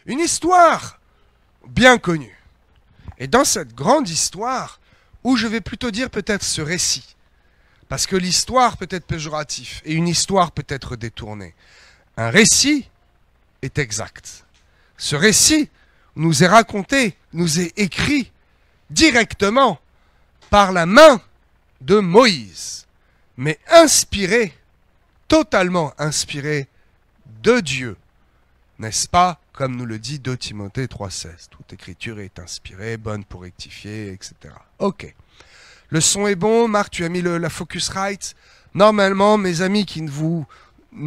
Une histoire bien connue. Et dans cette grande histoire, ou je vais plutôt dire peut-être ce récit, parce que l'histoire peut être péjorative et une histoire peut être détournée. Un récit est exact. Ce récit nous est raconté, nous est écrit directement par la main de Moïse, mais inspiré, totalement inspiré de Dieu. N'est-ce pas, comme nous le dit 2 Timothée 3,16. Toute écriture est inspirée, bonne pour rectifier, etc. Ok. Le son est bon. Marc, tu as mis la Focusrite. Normalement, mes amis qui nous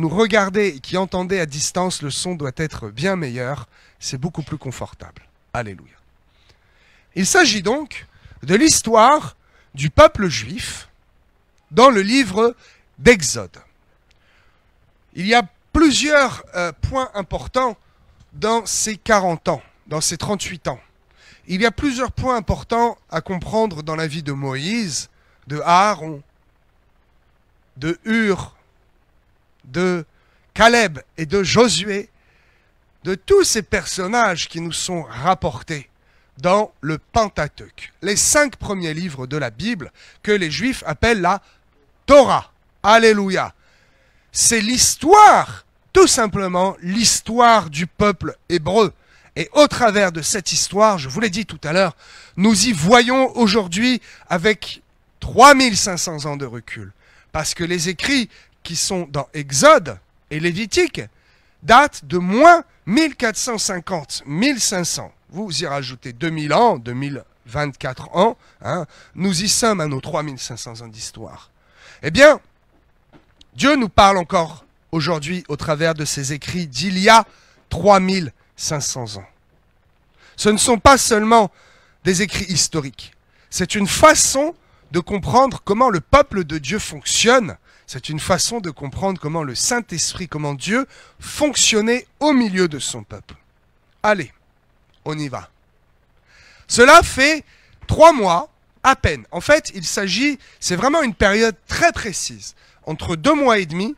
regardez et qui entendez à distance, le son doit être bien meilleur. C'est beaucoup plus confortable. Alléluia. Il s'agit donc de l'histoire du peuple juif dans le livre d'Exode. Il y a plusieurs points importants dans ces 40 ans, dans ces 38 ans. Il y a plusieurs points importants à comprendre dans la vie de Moïse, de Aaron, de Hur, de Caleb et de Josué, de tous ces personnages qui nous sont rapportés dans le Pentateuque, les 5 premiers livres de la Bible que les Juifs appellent la Torah. Alléluia. C'est l'histoire, tout simplement l'histoire du peuple hébreu. Et au travers de cette histoire, je vous l'ai dit tout à l'heure, nous y voyons aujourd'hui avec 3500 ans de recul. Parce que les écrits qui sont dans Exode et Lévitique datent de moins 1450, 1500. Vous y rajoutez 2000 ans, 2024 ans, hein, nous y sommes à nos 3500 ans d'histoire. Eh bien, Dieu nous parle encore aujourd'hui au travers de ces écrits d'il y a 3500 ans. Ce ne sont pas seulement des écrits historiques. C'est une façon de comprendre comment le peuple de Dieu fonctionne. C'est une façon de comprendre comment le Saint-Esprit, comment Dieu fonctionnait au milieu de son peuple. Allez, on y va. Cela fait 3 mois à peine. En fait, c'est vraiment une période très précise, entre 2 mois et demi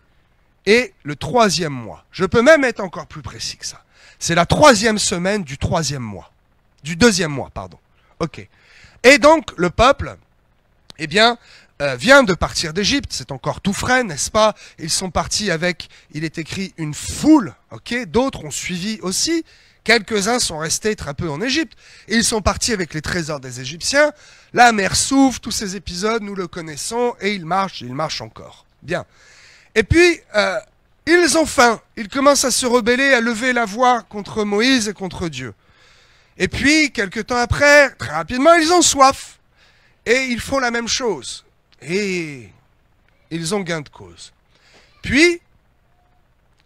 et le 3e mois. Je peux même être encore plus précis que ça. C'est la 3e semaine du 3e mois. Du 2e mois, pardon. Ok. Et donc, le peuple, eh bien, vient de partir d'Égypte. C'est encore tout frais, n'est-ce pas? Ils sont partis avec, il est écrit, une foule. Ok. D'autres ont suivi aussi. Quelques-uns sont restés très peu en Égypte. Et ils sont partis avec les trésors des Égyptiens. La mer s'ouvre, tous ces épisodes, nous le connaissons. Et ils marchent encore. Bien. Et puis, ils ont faim. Ils commencent à se rebeller, à lever la voix contre Moïse et contre Dieu. Et puis, quelques temps après, très rapidement, ils ont soif. Et ils font la même chose. Et ils ont gain de cause. Puis,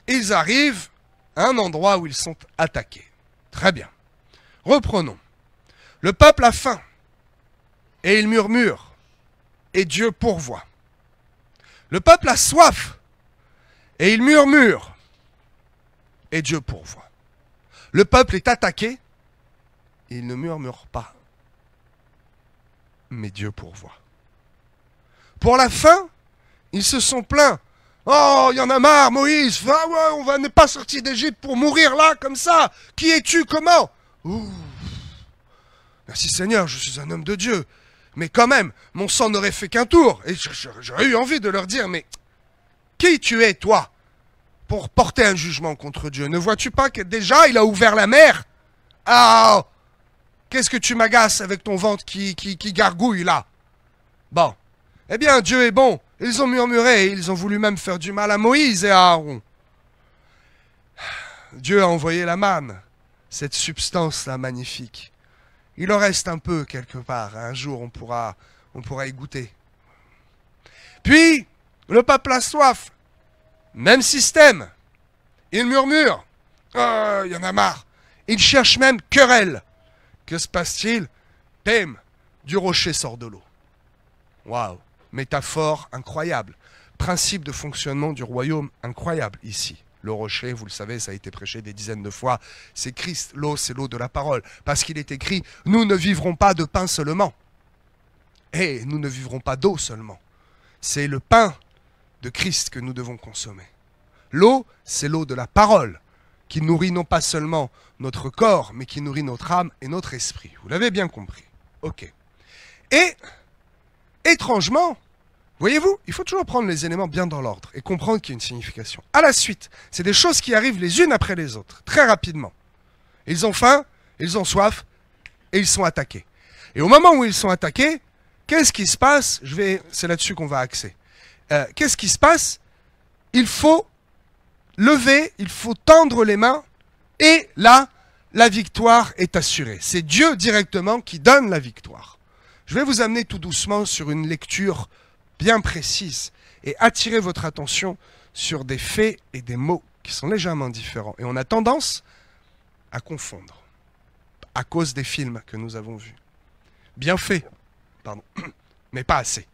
ils arrivent à un endroit où ils sont attaqués. Très bien. Reprenons. Le peuple a faim. Et il murmure. Et Dieu pourvoit. Le peuple a soif. Et il murmure. Et Dieu pourvoit. Le peuple est attaqué. Et il ne murmure pas. Mais Dieu pourvoit. Pour la faim, ils se sont plaints. Oh, il y en a marre, Moïse. Ah ouais, on n'est pas sorti d'Égypte pour mourir là, comme ça. Qui es-tu? Comment? Ouh. Merci Seigneur, je suis un homme de Dieu. Mais quand même, mon sang n'aurait fait qu'un tour. Et j'aurais eu envie de leur dire, mais qui tu es, toi, pour porter un jugement contre Dieu? Ne vois-tu pas que déjà, il a ouvert la mer? Ah, qu'est-ce que tu m'agaces avec ton ventre qui gargouille là? Bon, eh bien, Dieu est bon. Ils ont murmuré et ils ont voulu même faire du mal à Moïse et à Aaron. Dieu a envoyé la manne, cette substance-là magnifique. Il en reste un peu quelque part. Un jour, on pourra y goûter. Puis, le peuple a soif. Même système. Il murmure. Oh, il y en a marre. Il cherche même querelle. Que se passe-t-il? Bam, du rocher sort de l'eau. Waouh, métaphore incroyable. Principe de fonctionnement du royaume incroyable ici. Le rocher, vous le savez, ça a été prêché des dizaines de fois. C'est Christ, l'eau, c'est l'eau de la parole. Parce qu'il est écrit, nous ne vivrons pas de pain seulement. Et nous ne vivrons pas d'eau seulement. C'est le pain de Christ que nous devons consommer. L'eau, c'est l'eau de la parole. qui nourrit non pas seulement notre corps, mais qui nourrit notre âme et notre esprit. Vous l'avez bien compris. Ok. Et, étrangement, voyez-vous, il faut toujours prendre les éléments bien dans l'ordre et comprendre qu'il y a une signification. À la suite, c'est des choses qui arrivent les unes après les autres, très rapidement. Ils ont faim, ils ont soif, et ils sont attaqués. Et au moment où ils sont attaqués, qu'est-ce qui se passe? C'est là-dessus qu'on va axer. Qu'est-ce qui se passe? Il faut lever, il faut tendre les mains, et là, la victoire est assurée. C'est Dieu directement qui donne la victoire. Je vais vous amener tout doucement sur une lecture bien précise et attirer votre attention sur des faits et des mots qui sont légèrement différents. Et on a tendance à confondre à cause des films que nous avons vus. Bien fait, pardon, mais pas assez.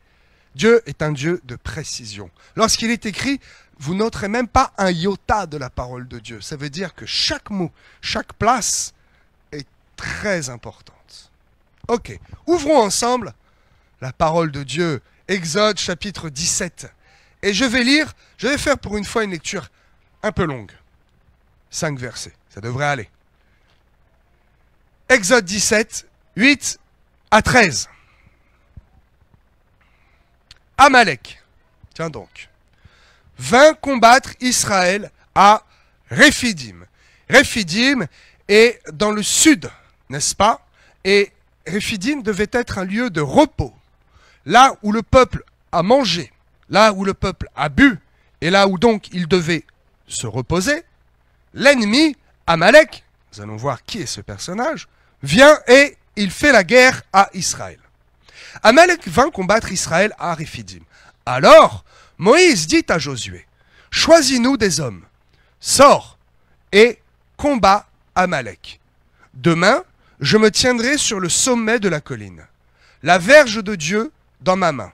Dieu est un Dieu de précision. Lorsqu'il est écrit, vous noterez même pas un iota de la parole de Dieu. Ça veut dire que chaque mot, chaque place est très importante. Ok, ouvrons ensemble la parole de Dieu, Exode chapitre 17. Et je vais faire pour une fois une lecture un peu longue. 5 versets, ça devrait aller. Exode 17, 8 à 13. Amalek, tiens donc, vint combattre Israël à Réphidim. Réphidim est dans le sud, n'est-ce pas? Et Réphidim devait être un lieu de repos, là où le peuple a mangé, là où le peuple a bu, et là où donc il devait se reposer. L'ennemi, Amalek, nous allons voir qui est ce personnage, vient et il fait la guerre à Israël. Amalek vint combattre Israël à Réphidim. Alors, Moïse dit à Josué, « Choisis-nous des hommes, sors et combat Amalek. Demain, je me tiendrai sur le sommet de la colline, la verge de Dieu dans ma main. »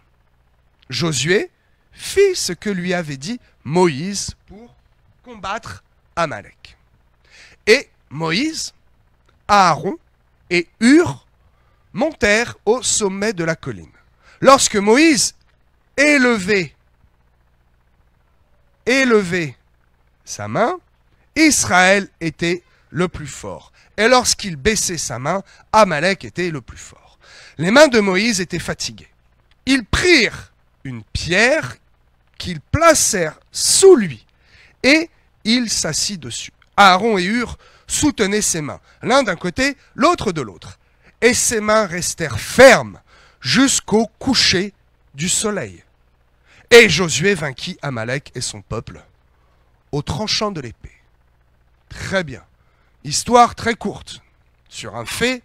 Josué fit ce que lui avait dit Moïse pour combattre Amalek. Et Moïse, Aaron et Hur montèrent au sommet de la colline. Lorsque Moïse élevait sa main, Israël était le plus fort. Et lorsqu'il baissait sa main, Amalek était le plus fort. Les mains de Moïse étaient fatiguées. Ils prirent une pierre qu'ils placèrent sous lui et il s'assit dessus. Aaron et Hur soutenaient ses mains, l'un d'un côté, l'autre de l'autre. Et ses mains restèrent fermes jusqu'au coucher du soleil. Et Josué vainquit Amalek et son peuple au tranchant de l'épée. Très bien. Histoire très courte sur un fait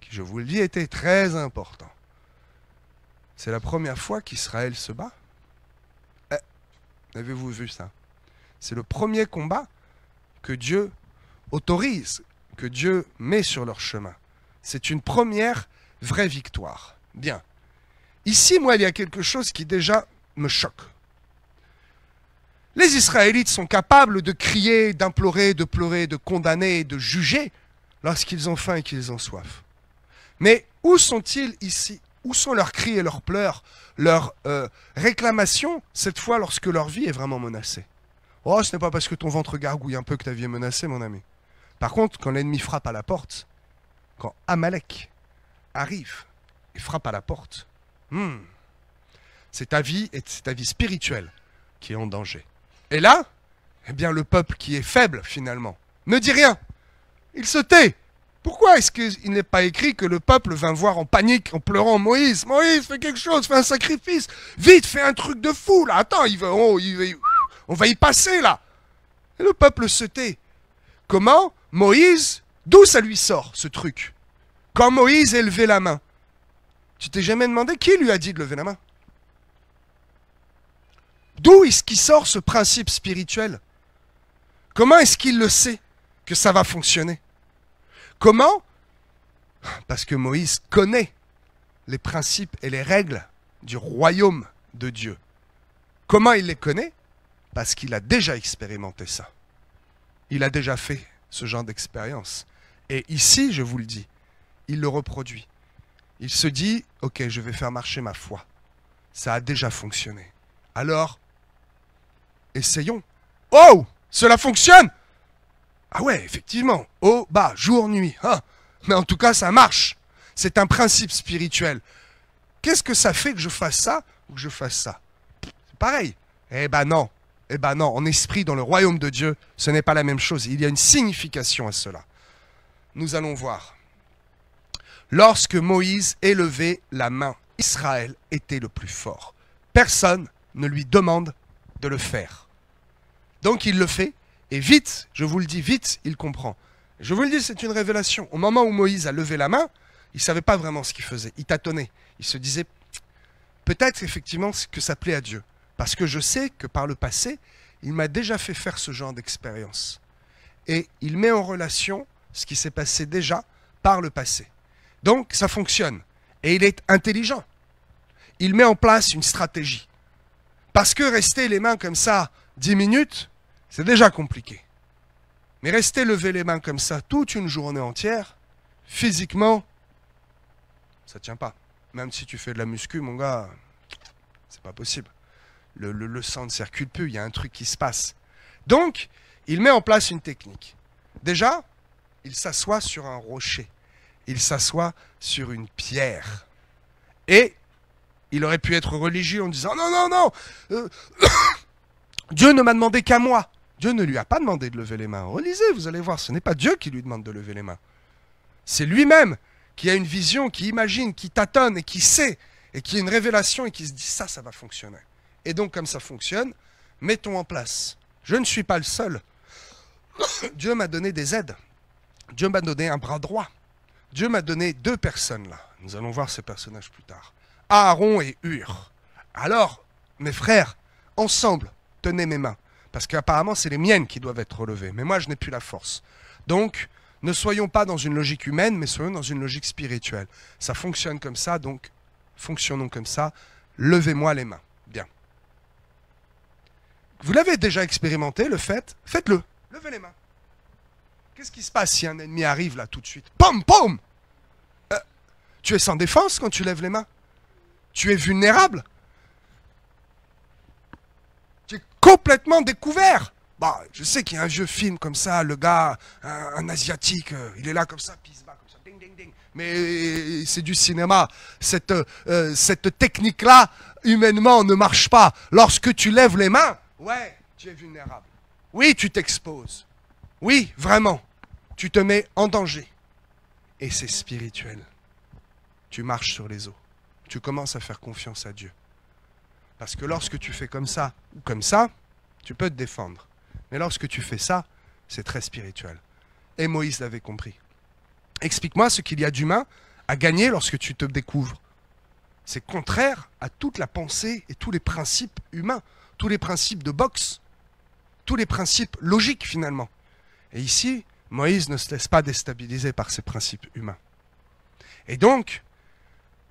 qui, je vous le dis, était très important. C'est la première fois qu'Israël se bat. Avez-vous vu ça? C'est le premier combat que Dieu autorise, que Dieu met sur leur chemin. C'est une première vraie victoire. Bien. Ici, moi, il y a quelque chose qui déjà me choque. Les Israélites sont capables de crier, d'implorer, de pleurer, de condamner et de juger lorsqu'ils ont faim et qu'ils ont soif. Mais où sont-ils ici? Où sont leurs cris et leurs pleurs, leurs réclamations, cette fois lorsque leur vie est vraiment menacée? Oh, ce n'est pas parce que ton ventre gargouille un peu que ta vie est menacée, mon ami. Par contre, quand l'ennemi frappe à la porte, quand Amalek arrive et frappe à la porte, c'est ta vie et c'est ta vie spirituelle qui est en danger. Et là, eh bien, le peuple qui est faible, finalement, ne dit rien. Il se tait. Pourquoi est-ce qu'il n'est pas écrit que le peuple vint voir en panique, en pleurant Moïse? Moïse, fais quelque chose, fais un sacrifice. Vite, fais un truc de fou, là. Attends, on va y passer, là. Et le peuple se tait. Comment? Moïse, d'où ça lui sort, ce truc? Quand Moïse élevait la main, tu t'es jamais demandé qui lui a dit de lever la main? D'où est-ce qu'il sort ce principe spirituel? Comment est-ce qu'il le sait que ça va fonctionner? Comment? Parce que Moïse connaît les principes et les règles du royaume de Dieu. Comment il les connaît? Parce qu'il a déjà expérimenté ça. Il a déjà fait ce genre d'expérience. Et ici, je vous le dis, il le reproduit. Il se dit, ok, je vais faire marcher ma foi. Ça a déjà fonctionné. Alors, essayons. Oh, cela fonctionne! Ah ouais, effectivement, haut, bas, jour, nuit. Hein. Mais en tout cas, ça marche. C'est un principe spirituel. Qu'est-ce que ça fait que je fasse ça ou que je fasse ça? C'est pareil. Eh ben non. Eh ben non, en esprit, dans le royaume de Dieu, ce n'est pas la même chose. Il y a une signification à cela. Nous allons voir. Lorsque Moïse élevait la main, Israël était le plus fort. Personne ne lui demande de le faire. Donc il le fait, et vite, je vous le dis vite, il comprend. Je vous le dis, c'est une révélation. Au moment où Moïse a levé la main, il ne savait pas vraiment ce qu'il faisait. Il tâtonnait. Il se disait, peut-être effectivement que ça plaît à Dieu. Parce que je sais que par le passé, il m'a déjà fait faire ce genre d'expérience. Et il met en relation ce qui s'est passé déjà par le passé. Donc ça fonctionne. Et il est intelligent. Il met en place une stratégie. Parce que rester les mains comme ça 10 minutes, c'est déjà compliqué. Mais rester lever les mains comme ça toute une journée entière, physiquement, ça tient pas. Même si tu fais de la muscu, mon gars, c'est pas possible. Le sang ne circule plus, il y a un truc qui se passe. Donc, il met en place une technique. Déjà, il s'assoit sur un rocher. Il s'assoit sur une pierre. Et il aurait pu être religieux en disant « Non, non, non Dieu ne m'a demandé qu'à moi. » Dieu ne lui a pas demandé de lever les mains. Relisez, vous allez voir, ce n'est pas Dieu qui lui demande de lever les mains. C'est lui-même qui a une vision, qui imagine, qui tâtonne et qui sait, et qui a une révélation et qui se dit « Ça, ça va fonctionner. » Et donc, comme ça fonctionne, mettons en place. Je ne suis pas le seul. Dieu m'a donné des aides. Dieu m'a donné un bras droit. Dieu m'a donné 2 personnes là. Nous allons voir ces personnages plus tard. Aaron et Hur. Alors, mes frères, ensemble, tenez mes mains. Parce qu'apparemment, c'est les miennes qui doivent être relevées. Mais moi, je n'ai plus la force. Donc, ne soyons pas dans une logique humaine, mais soyons dans une logique spirituelle. Ça fonctionne comme ça, donc fonctionnons comme ça. Levez-moi les mains. Bien. Vous l'avez déjà expérimenté, le fait? Faites-le. Levez les mains. Qu'est-ce qui se passe si un ennemi arrive là tout de suite? Pom, pom! Tu es sans défense quand tu lèves les mains. Tu es vulnérable. Tu es complètement découvert. Bah, je sais qu'il y a un vieux film comme ça, le gars, un asiatique, il est là comme ça, puis il se bat comme ça, ding, ding, ding. Mais c'est du cinéma. Cette technique-là, humainement, ne marche pas. Lorsque tu lèves les mains, ouais, tu es vulnérable. Oui, tu t'exposes. Oui, vraiment. Tu te mets en danger. Et c'est spirituel. Tu marches sur les eaux. Tu commences à faire confiance à Dieu. Parce que lorsque tu fais comme ça ou comme ça, tu peux te défendre. Mais lorsque tu fais ça, c'est très spirituel. Et Moïse l'avait compris. Explique-moi ce qu'il y a d'humain à gagner lorsque tu te découvres. C'est contraire à toute la pensée et tous les principes humains, tous les principes de boxe, tous les principes logiques finalement. Et ici, Moïse ne se laisse pas déstabiliser par ces principes humains. Et donc,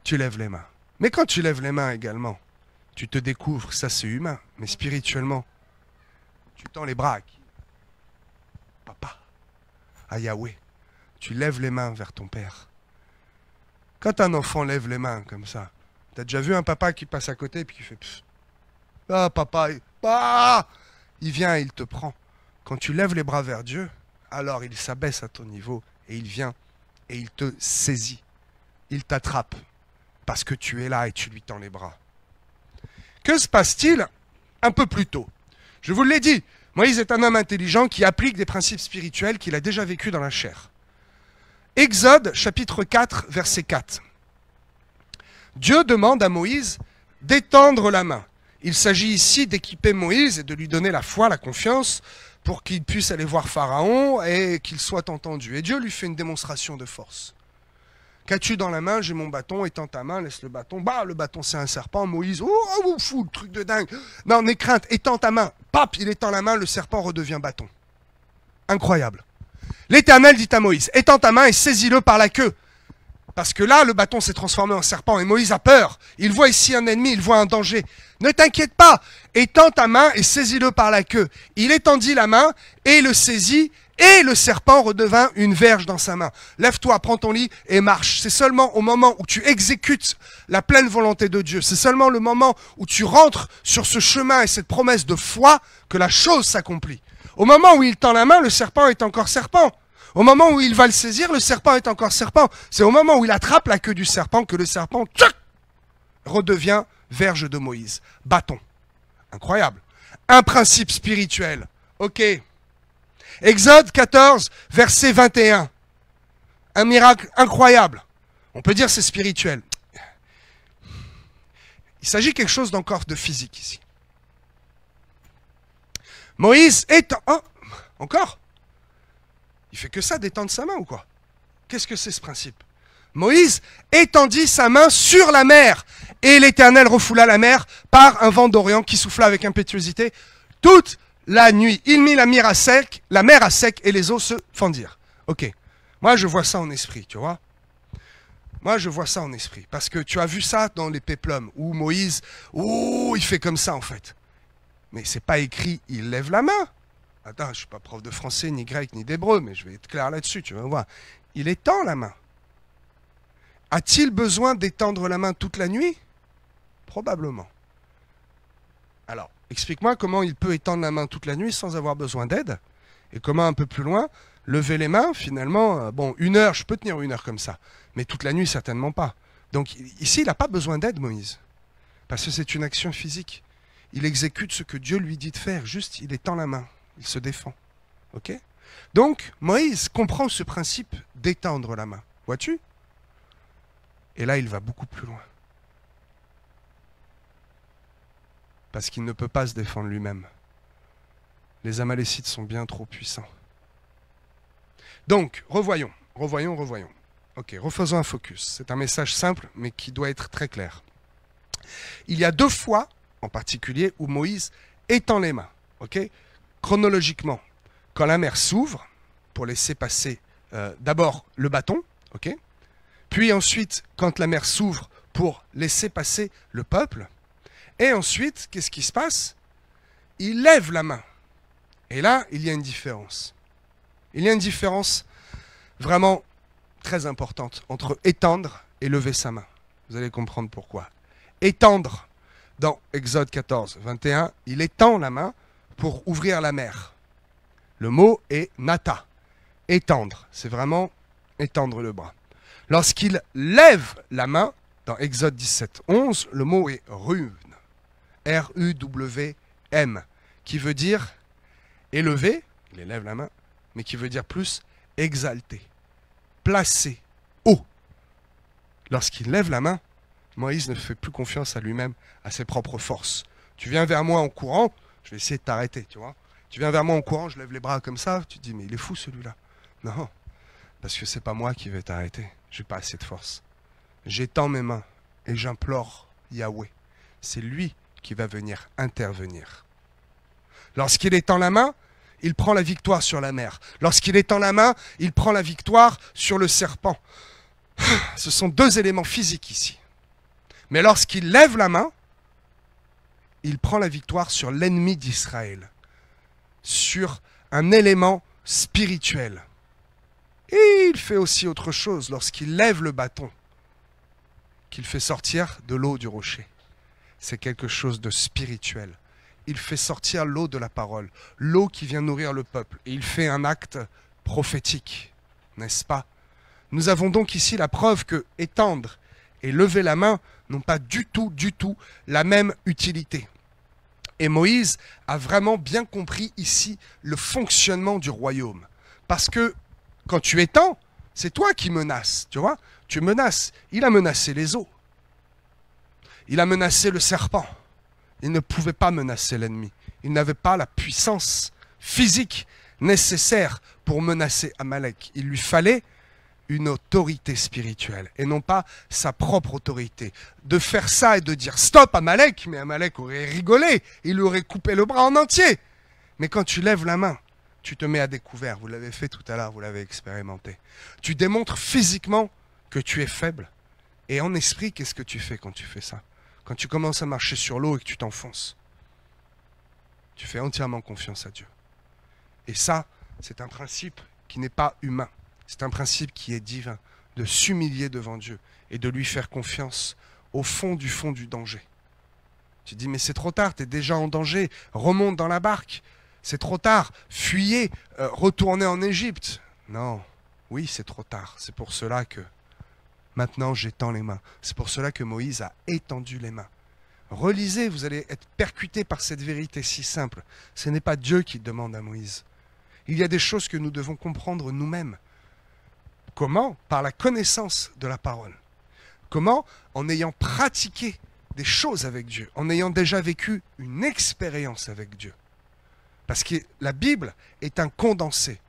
tu lèves les mains. Mais quand tu lèves les mains également, tu te découvres, ça c'est humain, mais spirituellement, tu tends les bras à qui? Papa, à Yahweh. Tu lèves les mains vers ton père. Quand un enfant lève les mains comme ça, t'as déjà vu un papa qui passe à côté et puis qui fait pfff. Ah papa, ah, il vient et il te prend. Quand tu lèves les bras vers Dieu, alors il s'abaisse à ton niveau et il vient et il te saisit. Il t'attrape parce que tu es là et tu lui tends les bras. Que se passe-t-il un peu plus tôt? Je vous l'ai dit, Moïse est un homme intelligent qui applique des principes spirituels qu'il a déjà vécu dans la chair. Exode chapitre 4, verset 4. Dieu demande à Moïse d'étendre la main. Il s'agit ici d'équiper Moïse et de lui donner la foi, la confiance, pour qu'il puisse aller voir Pharaon et qu'il soit entendu. Et Dieu lui fait une démonstration de force. Qu'as-tu dans la main? J'ai mon bâton, étends ta main, laisse le bâton. Bah, le bâton c'est un serpent. Moïse, oh, fou, le truc de dingue. Non, n'aie crainte, étends ta main. Pap, il étend la main, le serpent redevient bâton. Incroyable. L'Éternel dit à Moïse, étends ta main et saisis-le par la queue. Parce que là, le bâton s'est transformé en serpent et Moïse a peur. Il voit ici un ennemi, il voit un danger. Ne t'inquiète pas, étends ta main et saisis-le par la queue. Il étendit la main et le saisit et le serpent redevint une verge dans sa main. Lève-toi, prends ton lit et marche. C'est seulement au moment où tu exécutes la pleine volonté de Dieu, c'est seulement le moment où tu rentres sur ce chemin et cette promesse de foi que la chose s'accomplit. Au moment où il tend la main, le serpent est encore serpent. Au moment où il va le saisir, le serpent est encore serpent. C'est au moment où il attrape la queue du serpent que le serpent redevient verge de Moïse. Bâton. Incroyable. Un principe spirituel. Ok. Exode 14, verset 21. Un miracle incroyable. On peut dire c'est spirituel. Il s'agit de quelque chose d'encore de physique ici. Moïse étend... Oh, encore? Il fait que ça, d'étendre sa main ou quoi? Qu'est-ce que c'est ce principe? Moïse étendit sa main sur la mer, et l'Éternel refoula la mer par un vent d'Orient qui souffla avec impétuosité toute la nuit. Il mit la mer à sec, et les eaux se fendirent. Ok. Moi, je vois ça en esprit, tu vois. Moi, je vois ça en esprit. Parce que tu as vu ça dans les péplums, où Moïse, il fait comme ça, en fait. Mais c'est pas écrit, il lève la main. Attends, je ne suis pas prof de français, ni grec, ni d'hébreu, mais je vais être clair là-dessus, tu vas voir. Il étend la main. A-t-il besoin d'étendre la main toute la nuit? Probablement. Alors, explique-moi comment il peut étendre la main toute la nuit sans avoir besoin d'aide. Et comment un peu plus loin, lever les mains, finalement, bon, 1 heure, je peux tenir 1 heure comme ça. Mais toute la nuit, certainement pas. Donc ici, il n'a pas besoin d'aide, Moïse. Parce que c'est une action physique. Il exécute ce que Dieu lui dit de faire. Juste, il étend la main. Il se défend. Ok? Donc, Moïse comprend ce principe d'étendre la main. Vois-tu? Et là, il va beaucoup plus loin. Parce qu'il ne peut pas se défendre lui-même. Les Amalécites sont bien trop puissants. Donc, revoyons. Ok, refaisons un focus. C'est un message simple, mais qui doit être très clair. Il y a 2 fois, en particulier, où Moïse étend les mains. Ok? Chronologiquement, quand la mer s'ouvre, pour laisser passer d'abord le bâton, ok? Puis ensuite, quand la mer s'ouvre, pour laisser passer le peuple. Et ensuite, qu'est-ce qui se passe? Il lève la main. Et là, il y a une différence. Il y a une différence vraiment très importante entre étendre et lever sa main. Vous allez comprendre pourquoi. Étendre, dans Exode 14, 21, il étend la main pour ouvrir la mer. Le mot est nata. Étendre, c'est vraiment étendre le bras. Lorsqu'il lève la main, dans Exode 17, 11, le mot est ruwm. R-U-W-M, qui veut dire élever, il élève la main, mais qui veut dire plus exalter, placer, haut. Lorsqu'il lève la main, Moïse ne fait plus confiance à lui-même, à ses propres forces. Tu viens vers moi en courant, je vais essayer de t'arrêter, tu vois. Tu viens vers moi en courant, je lève les bras comme ça, tu te dis, mais il est fou celui-là. Non, parce que c'est pas moi qui vais t'arrêter, j'ai pas assez de force. J'étends mes mains et j'implore Yahweh. C'est lui qui va venir intervenir. Lorsqu'il étend la main, il prend la victoire sur la mer. Lorsqu'il étend la main, il prend la victoire sur le serpent. Ce sont 2 éléments physiques ici. Mais lorsqu'il lève la main, il prend la victoire sur l'ennemi d'Israël, sur un élément spirituel. Et il fait aussi autre chose lorsqu'il lève le bâton, qu'il fait sortir de l'eau du rocher. C'est quelque chose de spirituel. Il fait sortir l'eau de la parole, l'eau qui vient nourrir le peuple. Et il fait un acte prophétique, n'est-ce pas? Nous avons donc ici la preuve que étendre et lever la main n'ont pas du tout la même utilité. Et Moïse a vraiment bien compris ici le fonctionnement du royaume. Parce que quand tu étends, c'est toi qui menaces, tu vois? Tu menaces. Il a menacé les eaux. Il a menacé le serpent. Il ne pouvait pas menacer l'ennemi. Il n'avait pas la puissance physique nécessaire pour menacer Amalek. Il lui fallait une autorité spirituelle et non pas sa propre autorité. De faire ça et de dire stop Amalek, mais Amalek aurait rigolé, il aurait coupé le bras en entier. Mais quand tu lèves la main, tu te mets à découvert. Vous l'avez fait tout à l'heure, vous l'avez expérimenté. Tu démontres physiquement que tu es faible. Et en esprit, qu'est-ce que tu fais quand tu fais ça? Quand tu commences à marcher sur l'eau et que tu t'enfonces, tu fais entièrement confiance à Dieu. Et ça, c'est un principe qui n'est pas humain. C'est un principe qui est divin, de s'humilier devant Dieu et de lui faire confiance au fond du danger. Tu dis, mais c'est trop tard, tu es déjà en danger, remonte dans la barque. C'est trop tard. Fuyez, retournez en Égypte. Non, oui, c'est trop tard. C'est pour cela que maintenant j'étends les mains. C'est pour cela que Moïse a étendu les mains. Relisez, vous allez être percutés par cette vérité si simple. Ce n'est pas Dieu qui demande à Moïse. Il y a des choses que nous devons comprendre nous-mêmes. Comment? Par la connaissance de la parole. Comment? En ayant pratiqué des choses avec Dieu, en ayant déjà vécu une expérience avec Dieu. Parce que la Bible est un condensé.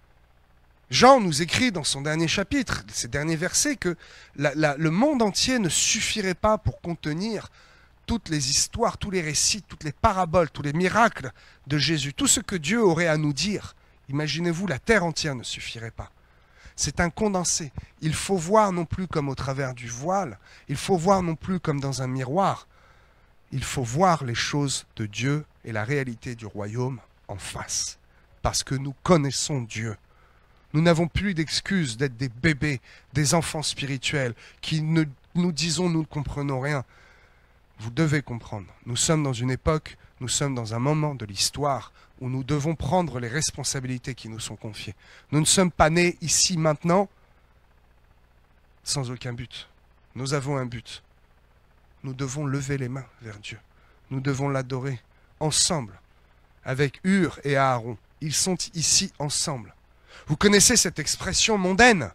Jean nous écrit dans son dernier chapitre, ces derniers versets, que le monde entier ne suffirait pas pour contenir toutes les histoires, tous les récits, toutes les paraboles, tous les miracles de Jésus, tout ce que Dieu aurait à nous dire. Imaginez-vous, la terre entière ne suffirait pas. C'est un condensé. Il faut voir non plus comme au travers du voile, il faut voir non plus comme dans un miroir. Il faut voir les choses de Dieu et la réalité du royaume en face. Parce que nous connaissons Dieu. Nous n'avons plus d'excuses d'être des bébés, des enfants spirituels, qui nous disons nous ne comprenons rien. Vous devez comprendre. Nous sommes dans une époque, nous sommes dans un moment de l'histoire où nous devons prendre les responsabilités qui nous sont confiées. Nous ne sommes pas nés ici maintenant sans aucun but. Nous avons un but. Nous devons lever les mains vers Dieu. Nous devons l'adorer ensemble avec Hur et Aaron. Ils sont ici ensemble. Vous connaissez cette expression mondaine?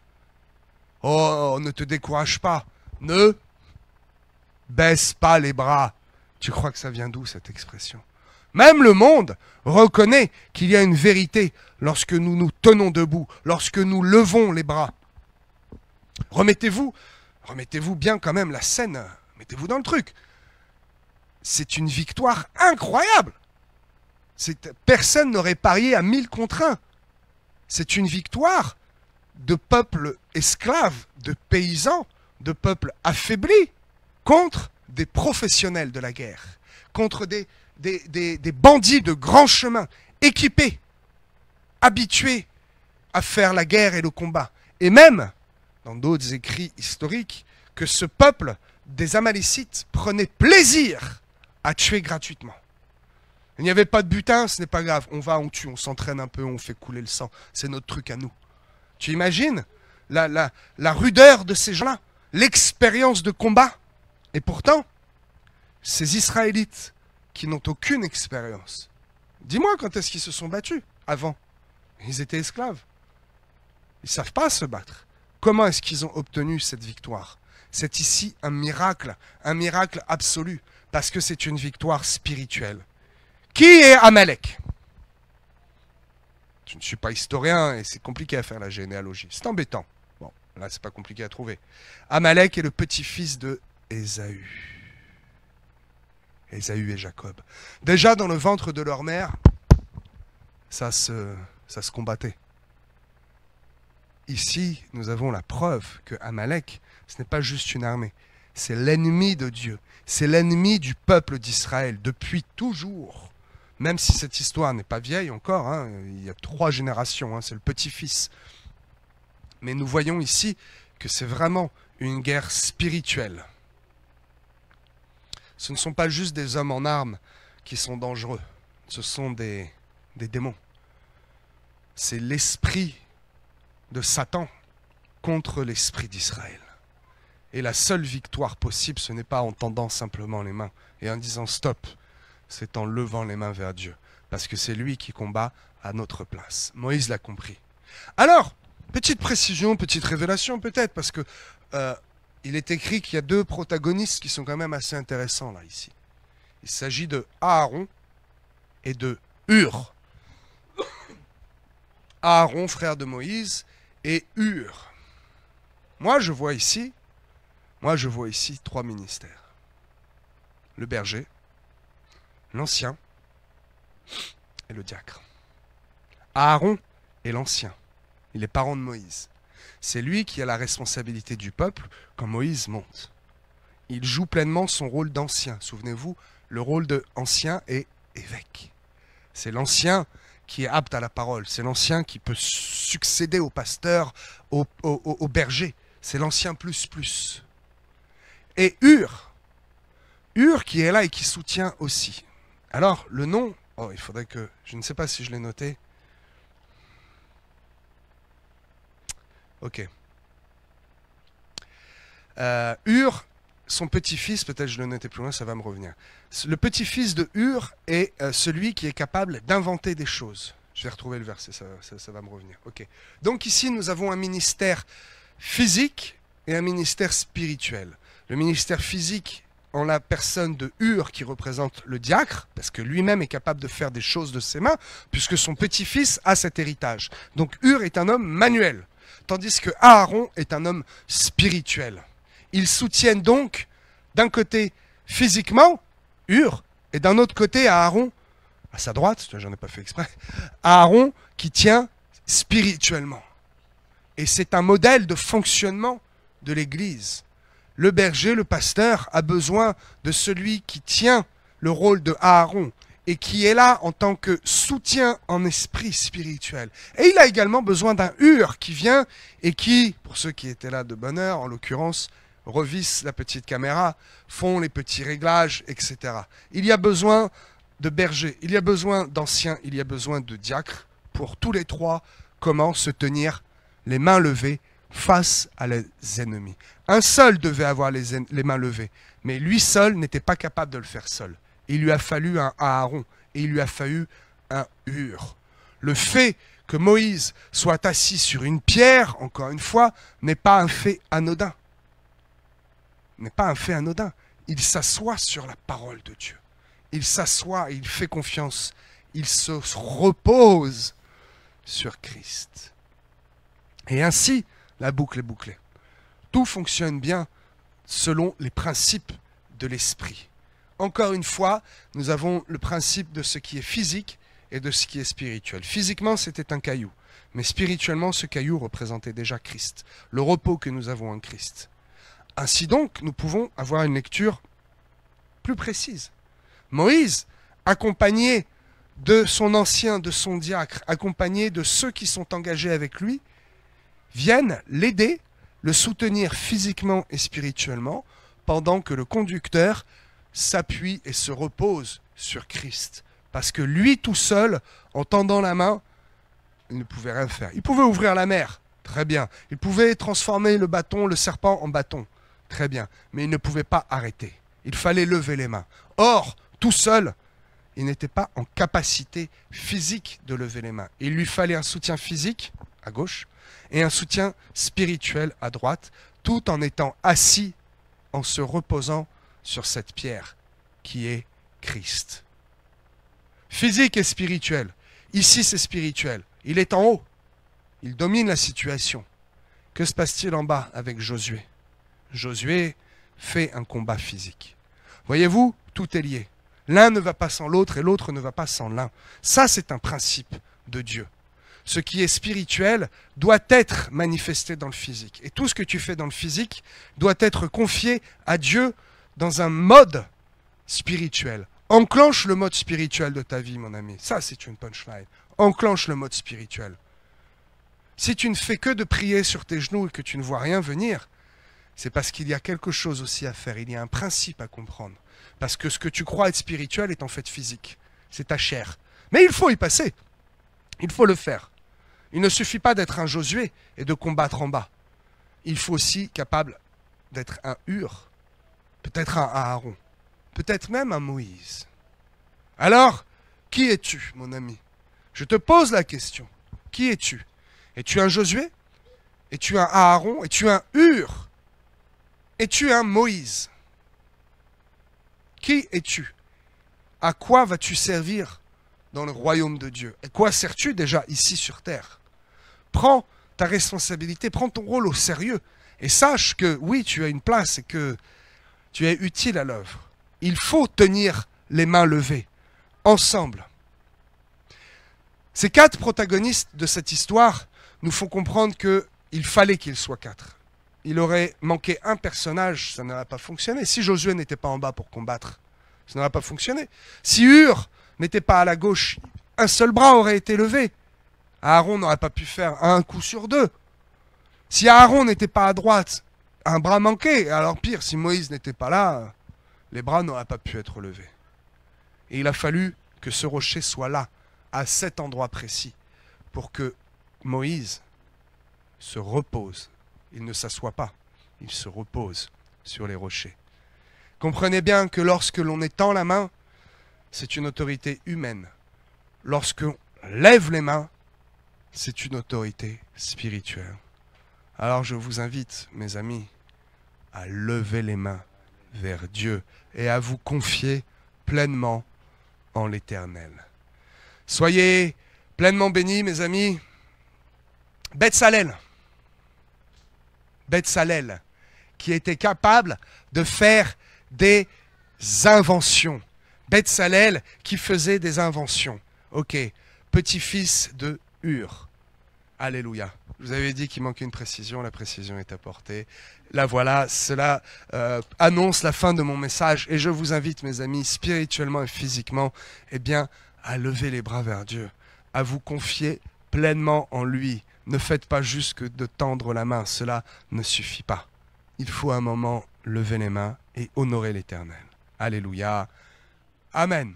Oh, ne te décourage pas. Ne baisse pas les bras. Tu crois que ça vient d'où cette expression? Même le monde reconnaît qu'il y a une vérité lorsque nous nous tenons debout, lorsque nous levons les bras. Remettez-vous bien quand même la scène, mettez-vous dans le truc. C'est une victoire incroyable. Personne n'aurait parié à 1000 contre 1. C'est une victoire de peuples esclaves, de paysans, de peuples affaiblis, contre des professionnels de la guerre, contre des bandits de grand chemin, équipés, habitués à faire la guerre et le combat. Et même, dans d'autres écrits historiques, que ce peuple des Amalécites prenait plaisir à tuer gratuitement. Il n'y avait pas de butin, ce n'est pas grave. On va, on tue, on s'entraîne un peu, on fait couler le sang. C'est notre truc à nous. Tu imagines la rudeur de ces gens-là, l'expérience de combat. Et pourtant, ces Israélites qui n'ont aucune expérience, dis-moi quand est-ce qu'ils se sont battus avant? Ils étaient esclaves. Ils ne savent pas se battre. Comment est-ce qu'ils ont obtenu cette victoire? C'est ici un miracle absolu, parce que c'est une victoire spirituelle. Qui est Amalek? Je ne suis pas historien et c'est compliqué à faire la généalogie. C'est embêtant. Bon, là, c'est pas compliqué à trouver. Amalek est le petit-fils de Ésaü. Ésaü et Jacob. Déjà dans le ventre de leur mère, ça se combattait. Ici, nous avons la preuve que Amalek, ce n'est pas juste une armée. C'est l'ennemi de Dieu. C'est l'ennemi du peuple d'Israël depuis toujours. Même si cette histoire n'est pas vieille encore, hein, il y a 3 générations, hein, c'est le petit-fils. Mais nous voyons ici que c'est vraiment une guerre spirituelle. Ce ne sont pas juste des hommes en armes qui sont dangereux, ce sont des démons. C'est l'esprit de Satan contre l'esprit d'Israël. Et la seule victoire possible, ce n'est pas en tendant simplement les mains et en disant stop, c'est en levant les mains vers Dieu. Parce que c'est lui qui combat à notre place. Moïse l'a compris. Alors, petite précision, petite révélation peut-être, parce que il est écrit qu'il y a 2 protagonistes qui sont quand même assez intéressants là, ici. Il s'agit de Aaron et de Hur. Aaron, frère de Moïse, et Hur. Moi, je vois ici 3 ministères. Le berger, l'ancien et le diacre. Aaron est l'ancien. Il est parent de Moïse. C'est lui qui a la responsabilité du peuple quand Moïse monte. Il joue pleinement son rôle d'ancien. Souvenez-vous, le rôle d'ancien est évêque. C'est l'ancien qui est apte à la parole. C'est l'ancien qui peut succéder au pasteur, au berger. C'est l'ancien plus. Et Hur qui est là et qui soutient aussi. Alors, le nom Oh, il faudrait que... Je ne sais pas si je l'ai noté. Ok. Hur, son petit-fils, peut-être je le notais plus loin, ça va me revenir. Le petit-fils de Hur est celui qui est capable d'inventer des choses. Je vais retrouver le verset, ça va me revenir. Ok. Donc ici, nous avons un ministère physique et un ministère spirituel. Le ministère physique en la personne de Hur qui représente le diacre, parce que lui-même est capable de faire des choses de ses mains, puisque son petit-fils a cet héritage. Donc Hur est un homme manuel, tandis que Aaron est un homme spirituel. Ils soutiennent donc, d'un côté physiquement, Hur, et d'un autre côté Aaron, à sa droite, j'en ai pas fait exprès, Aaron qui tient spirituellement. Et c'est un modèle de fonctionnement de l'Église. Le berger, le pasteur, a besoin de celui qui tient le rôle de Aaron et qui est là en tant que soutien en esprit spirituel. Et il a également besoin d'un Hur qui vient et qui, pour ceux qui étaient là de bonne heure, en l'occurrence, revissent la petite caméra, font les petits réglages, etc. Il y a besoin de bergers, il y a besoin d'anciens, il y a besoin de diacres pour tous les trois comment se tenir les mains levées face à les ennemis. Un seul devait avoir les mains levées, mais lui seul n'était pas capable de le faire seul. Il lui a fallu un Aaron et il lui a fallu un Hur. Le fait que Moïse soit assis sur une pierre, encore une fois, n'est pas un fait anodin. N'est pas un fait anodin. Il s'assoit sur la parole de Dieu. Il s'assoit, il fait confiance, il se repose sur Christ. Et ainsi, la boucle est bouclée. Tout fonctionne bien selon les principes de l'esprit. Encore une fois, nous avons le principe de ce qui est physique et de ce qui est spirituel. Physiquement, c'était un caillou, mais spirituellement, ce caillou représentait déjà Christ, le repos que nous avons en Christ. Ainsi donc, nous pouvons avoir une lecture plus précise. Moïse, accompagné de son ancien, de son diacre, accompagné de ceux qui sont engagés avec lui, viennent l'aider, le soutenir physiquement et spirituellement, pendant que le conducteur s'appuie et se repose sur Christ. Parce que lui tout seul, en tendant la main, il ne pouvait rien faire. Il pouvait ouvrir la mer, très bien. Il pouvait transformer le bâton, le serpent en bâton, très bien. Mais il ne pouvait pas arrêter. Il fallait lever les mains. Or, tout seul, il n'était pas en capacité physique de lever les mains. Il lui fallait un soutien physique, à gauche, et un soutien spirituel à droite, tout en étant assis, en se reposant sur cette pierre qui est Christ. Physique et spirituel. Ici, c'est spirituel. Il est en haut. Il domine la situation. Que se passe-t-il en bas avec Josué? Josué fait un combat physique. Voyez-vous, tout est lié. L'un ne va pas sans l'autre et l'autre ne va pas sans l'un. Ça, c'est un principe de Dieu. Ce qui est spirituel doit être manifesté dans le physique. Et tout ce que tu fais dans le physique doit être confié à Dieu dans un mode spirituel. Enclenche le mode spirituel de ta vie, mon ami. Ça, c'est une punchline. Enclenche le mode spirituel. Si tu ne fais que de prier sur tes genoux et que tu ne vois rien venir, c'est parce qu'il y a quelque chose aussi à faire. Il y a un principe à comprendre. Parce que ce que tu crois être spirituel est en fait physique. C'est ta chair. Mais il faut y passer. Il faut le faire. Il ne suffit pas d'être un Josué et de combattre en bas. Il faut aussi capable d'être un Hur, peut-être un Aaron, peut-être même un Moïse. Alors, qui es-tu, mon ami? Je te pose la question. Qui es-tu? Es-tu un Josué? Es-tu un Aaron? Es-tu un Hur? Es-tu un Moïse? Qui es-tu? À quoi vas-tu servir dans le royaume de Dieu? À quoi sers-tu déjà ici sur terre? Prends ta responsabilité, prends ton rôle au sérieux et sache que oui, tu as une place et que tu es utile à l'œuvre. Il faut tenir les mains levées, ensemble. Ces 4 protagonistes de cette histoire nous font comprendre qu'il fallait qu'ils soient 4. Il aurait manqué un personnage, ça n'aurait pas fonctionné. Si Josué n'était pas en bas pour combattre, ça n'aurait pas fonctionné. Si Hur n'était pas à la gauche, un seul bras aurait été levé. Aaron n'aurait pas pu faire un coup sur 2. Si Aaron n'était pas à droite, un bras manquait. Alors pire, si Moïse n'était pas là, les bras n'auraient pas pu être levés. Et il a fallu que ce rocher soit là, à cet endroit précis, pour que Moïse se repose. Il ne s'assoit pas, il se repose sur les rochers. Comprenez bien que lorsque l'on étend la main, c'est une autorité humaine. Lorsqu'on lève les mains, c'est une autorité spirituelle. Alors je vous invite, mes amis, à lever les mains vers Dieu et à vous confier pleinement en l'Éternel. Soyez pleinement bénis, mes amis. Betsalel, qui était capable de faire des inventions. Betsalel qui faisait des inventions. Ok, petit-fils de Hur. Alléluia. Je vous avais dit qu'il manquait une précision, la précision est apportée. Là voilà, cela annonce la fin de mon message et je vous invite, mes amis, spirituellement et physiquement, eh bien, à lever les bras vers Dieu, à vous confier pleinement en lui. Ne faites pas juste que de tendre la main, cela ne suffit pas. Il faut un moment lever les mains et honorer l'Éternel. Alléluia. Amen.